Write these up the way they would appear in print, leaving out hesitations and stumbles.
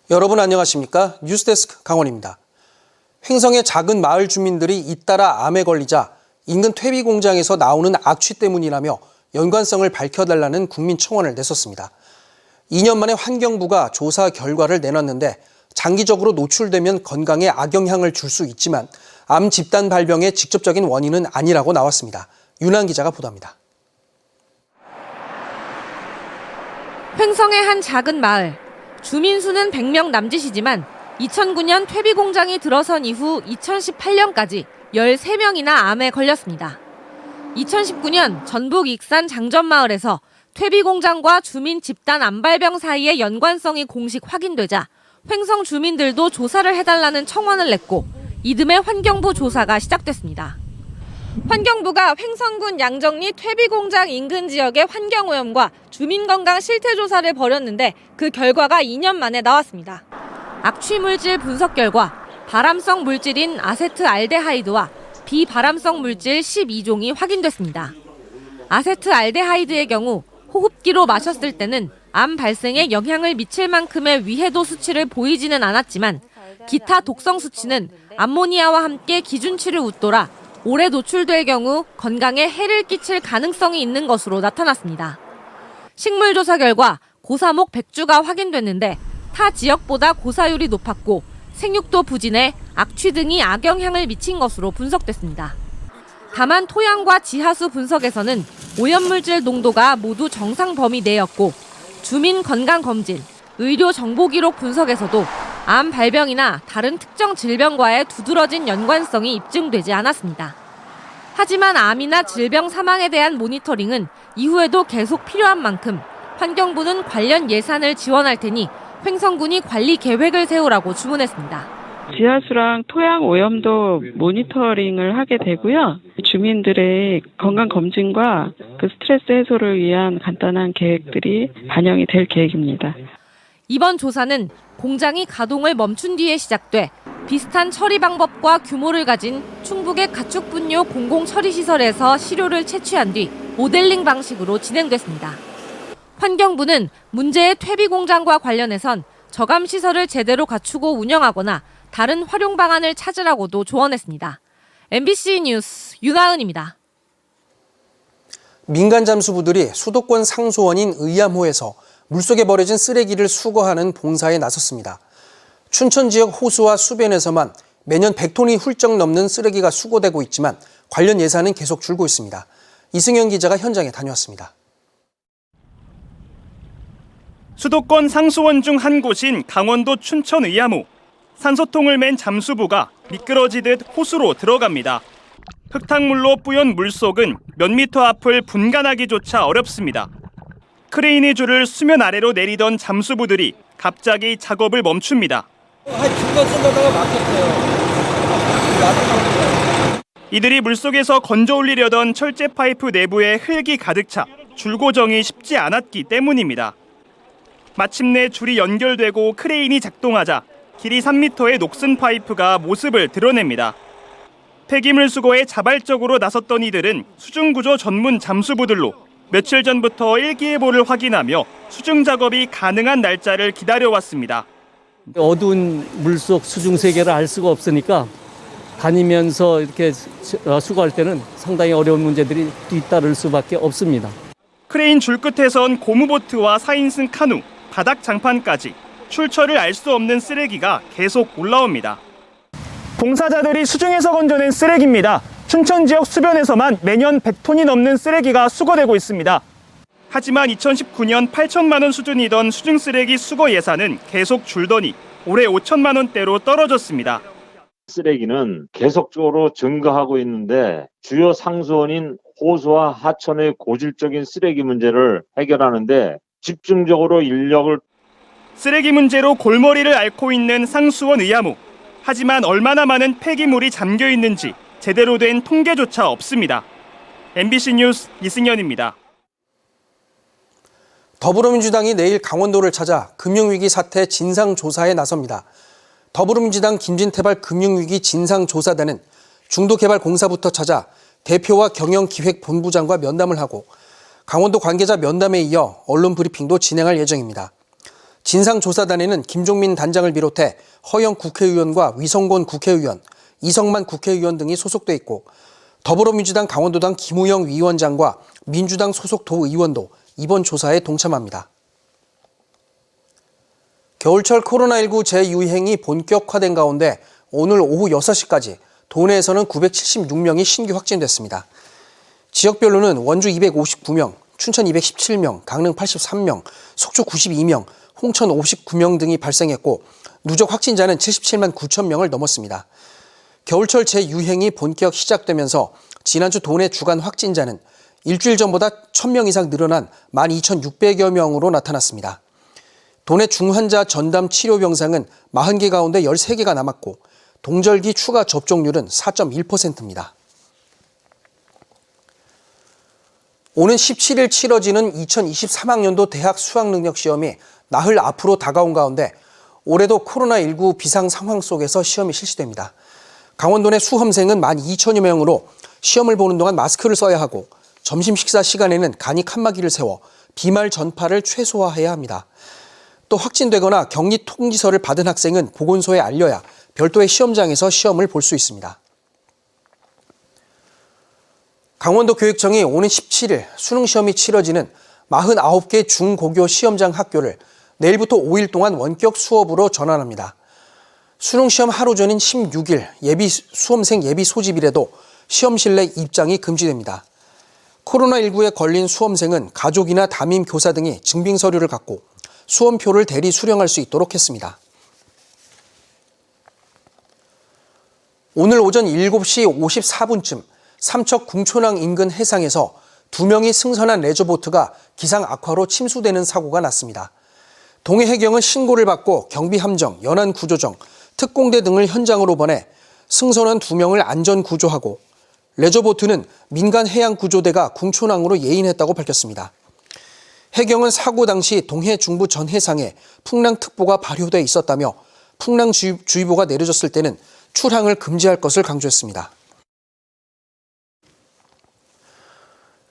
여러분 안녕하십니까? 뉴스데스크 강원입니다. 횡성의 작은 마을 주민들이 잇따라 암에 걸리자 인근 퇴비 공장에서 나오는 악취 때문이라며 연관성을 밝혀달라는 국민청원을 냈었습니다. 2년 만에 환경부가 조사 결과를 내놨는데 장기적으로 노출되면 건강에 악영향을 줄 수 있지만 암 집단 발병의 직접적인 원인은 아니라고 나왔습니다. 윤한 기자가 보도합니다. 횡성의 한 작은 마을. 주민 수는 100명 남짓이지만 2009년 퇴비 공장이 들어선 이후 2018년까지 13명이나 암에 걸렸습니다. 2019년 전북 익산 장전마을에서 퇴비 공장과 주민 집단 암 발병 사이의 연관성이 공식 확인되자 횡성 주민들도 조사를 해달라는 청원을 냈고 이듬해 환경부 조사가 시작됐습니다. 환경부가 횡성군 양정리 퇴비공장 인근 지역의 환경오염과 주민건강 실태조사를 벌였는데 그 결과가 2년 만에 나왔습니다. 악취물질 분석 결과 발암성 물질인 아세트알데하이드와 비발암성 물질 12종이 확인됐습니다. 아세트알데하이드의 경우 호흡기로 마셨을 때는 암 발생에 영향을 미칠 만큼의 위해도 수치를 보이지는 않았지만 기타 독성 수치는 암모니아와 함께 기준치를 웃돌아 오래 노출될 경우 건강에 해를 끼칠 가능성이 있는 것으로 나타났습니다. 식물조사 결과 고사목 100주가 확인됐는데 타 지역보다 고사율이 높았고 생육도 부진에 악취 등이 악영향을 미친 것으로 분석됐습니다. 다만 토양과 지하수 분석에서는 오염물질 농도가 모두 정상 범위 내였고 주민 건강검진, 의료 정보기록 분석에서도 암 발병이나 다른 특정 질병과의 두드러진 연관성이 입증되지 않았습니다. 하지만 암이나 질병 사망에 대한 모니터링은 이후에도 계속 필요한 만큼 환경부는 관련 예산을 지원할 테니 횡성군이 관리 계획을 세우라고 주문했습니다. 지하수랑 토양 오염도 모니터링을 하게 되고요. 주민들의 건강검진과 그 스트레스 해소를 위한 간단한 계획들이 반영이 될 계획입니다. 이번 조사는 공장이 가동을 멈춘 뒤에 시작돼 비슷한 처리 방법과 규모를 가진 충북의 가축분뇨 공공처리시설에서 시료를 채취한 뒤 모델링 방식으로 진행됐습니다. 환경부는 문제의 퇴비 공장과 관련해선 저감시설을 제대로 갖추고 운영하거나 다른 활용 방안을 찾으라고도 조언했습니다. MBC 뉴스 윤하은입니다. 민간 잠수부들이 수도권 상수원인 의암호에서 물속에 버려진 쓰레기를 수거하는 봉사에 나섰습니다. 춘천 지역 호수와 수변에서만 매년 100톤이 훌쩍 넘는 쓰레기가 수거되고 있지만 관련 예산은 계속 줄고 있습니다. 이승현 기자가 현장에 다녀왔습니다. 수도권 상수원 중 한 곳인 강원도 춘천 의암호. 산소통을 맨 잠수부가 미끄러지듯 호수로 들어갑니다. 흙탕물로 뿌연 물속은 몇 미터 앞을 분간하기조차 어렵습니다. 크레인의 줄을 수면 아래로 내리던 잠수부들이 갑자기 작업을 멈춥니다. 이들이 물속에서 건져 올리려던 철제 파이프 내부에 흙이 가득 차 줄고정이 쉽지 않았기 때문입니다. 마침내 줄이 연결되고 크레인이 작동하자 길이 3m의 녹슨 파이프가 모습을 드러냅니다. 폐기물 수거에 자발적으로 나섰던 이들은 수중구조 전문 잠수부들로 며칠 전부터 일기예보를 확인하며 수중 작업이 가능한 날짜를 기다려왔습니다. 어두운 물속 수중 세계를 알 수가 없으니까 다니면서 이렇게 수거할 때는 상당히 어려운 문제들이 뒤따를 수밖에 없습니다. 크레인 줄 끝에선 고무보트와 4인승 카누, 바닥 장판까지 출처를 알 수 없는 쓰레기가 계속 올라옵니다. 봉사자들이 수중에서 건져낸 쓰레기입니다. 춘천 지역 수변에서만 매년 100톤이 넘는 쓰레기가 수거되고 있습니다. 하지만 2019년 8천만 원 수준이던 수중 쓰레기 수거 예산은 계속 줄더니 올해 5천만 원대로 떨어졌습니다. 쓰레기는 계속적으로 증가하고 있는데 주요 상수원인 호수와 하천의 고질적인 쓰레기 문제를 해결하는데 집중적으로 인력을 쓰레기 문제로 골머리를 앓고 있는 상수원 의암호. 하지만 얼마나 많은 폐기물이 잠겨 있는지 제대로 된 통계조차 없습니다. MBC 뉴스 이승현입니다. 더불어민주당이 내일 강원도를 찾아 금융위기 사태 진상조사에 나섭니다. 더불어민주당 김진태발 금융위기 진상조사단은 중도개발공사부터 찾아 대표와 경영기획본부장과 면담을 하고 강원도 관계자 면담에 이어 언론 브리핑도 진행할 예정입니다. 진상조사단에는 김종민 단장을 비롯해 허영 국회의원과 위성곤 국회의원, 이성만 국회의원 등이 소속돼 있고 더불어민주당 강원도당 김우영 위원장과 민주당 소속 도의원도 이번 조사에 동참합니다. 겨울철 코로나19 재유행이 본격화된 가운데 오늘 오후 6시까지 도내에서는 976명이 신규 확진됐습니다. 지역별로는 원주 259명, 춘천 217명, 강릉 83명, 속초 92명, 홍천 59명 등이 발생했고 누적 확진자는 77만 9천 명을 넘었습니다. 겨울철 재유행이 본격 시작되면서 지난주 도내 주간 확진자는 일주일 전보다 1,000명 이상 늘어난 12,600여 명으로 나타났습니다. 도내 중환자 전담 치료 병상은 40개 가운데 13개가 남았고 동절기 추가 접종률은 4.1%입니다. 오는 17일 치러지는 2023학년도 대학 수학능력시험이 나흘 앞으로 다가온 가운데 올해도 코로나19 비상 상황 속에서 시험이 실시됩니다. 강원도 내 수험생은 12,000여 명으로 시험을 보는 동안 마스크를 써야 하고 점심 식사 시간에는 간이 칸막이를 세워 비말 전파를 최소화해야 합니다. 또 확진되거나 격리 통지서를 받은 학생은 보건소에 알려야 별도의 시험장에서 시험을 볼 수 있습니다. 강원도 교육청이 오는 17일 수능시험이 치러지는 49개 중고교 시험장 학교를 내일부터 5일 동안 원격 수업으로 전환합니다. 수능시험 하루 전인 16일 수험생 예비 소집일에도 시험실 내 입장이 금지됩니다. 코로나19에 걸린 수험생은 가족이나 담임 교사 등이 증빙서류를 갖고 수험표를 대리 수령할 수 있도록 했습니다. 오늘 오전 7시 54분쯤 삼척 궁촌항 인근 해상에서 2명이 승선한 레저보트가 기상 악화로 침수되는 사고가 났습니다. 동해해경은 신고를 받고 경비함정, 연안구조정, 특공대 등을 현장으로 보내 승선원 2명을 안전구조하고 레저보트는 민간해양구조대가 궁촌항으로 예인했다고 밝혔습니다. 해경은 사고 당시 동해 중부 전 해상에 풍랑특보가 발효돼 있었다며 풍랑주의보가 내려졌을 때는 출항을 금지할 것을 강조했습니다.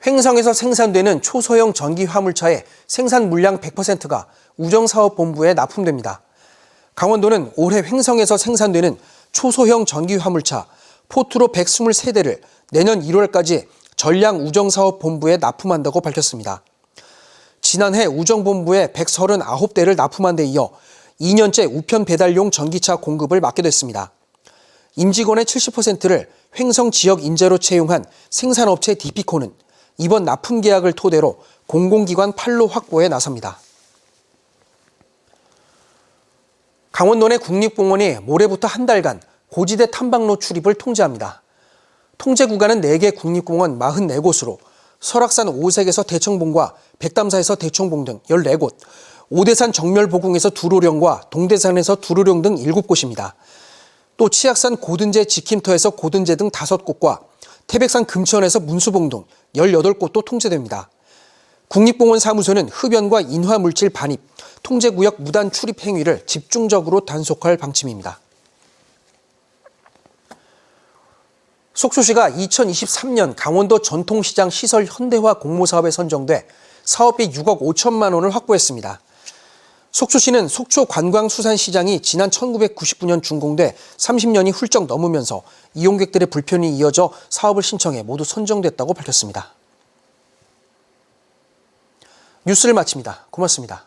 횡성에서 생산되는 초소형 전기 화물차의 생산 물량 100%가 우정사업본부에 납품됩니다. 강원도는 올해 횡성에서 생산되는 초소형 전기 화물차 포트로 123대를 내년 1월까지 전량 우정사업본부에 납품한다고 밝혔습니다. 지난해 우정본부에 139대를 납품한 데 이어 2년째 우편 배달용 전기차 공급을 맡게 됐습니다. 임직원의 70%를 횡성 지역 인재로 채용한 생산업체 디피코는 이번 납품 계약을 토대로 공공기관 판로 확보에 나섭니다. 강원도 내 국립공원이 모레부터 한 달간 고지대 탐방로 출입을 통제합니다. 통제 구간은 4개 국립공원 44곳으로 설악산 오색에서 대청봉과 백담사에서 대청봉 등 14곳, 오대산 정멸보궁에서 두로령과 동대산에서 두로령 등 7곳입니다. 또 치악산 고든제 지킴터에서 고든제 등 5곳과 태백산 금천에서 문수봉 등 18곳도 통제됩니다. 국립공원 사무소는 흡연과 인화물질 반입, 통제구역 무단 출입 행위를 집중적으로 단속할 방침입니다. 속초시가 2023년 강원도 전통시장 시설 현대화 공모사업에 선정돼 사업비 6억 5천만 원을 확보했습니다. 속초시는 속초관광수산시장이 지난 1999년 준공돼 30년이 훌쩍 넘으면서 이용객들의 불편이 이어져 사업을 신청해 모두 선정됐다고 밝혔습니다. 뉴스를 마칩니다. 고맙습니다.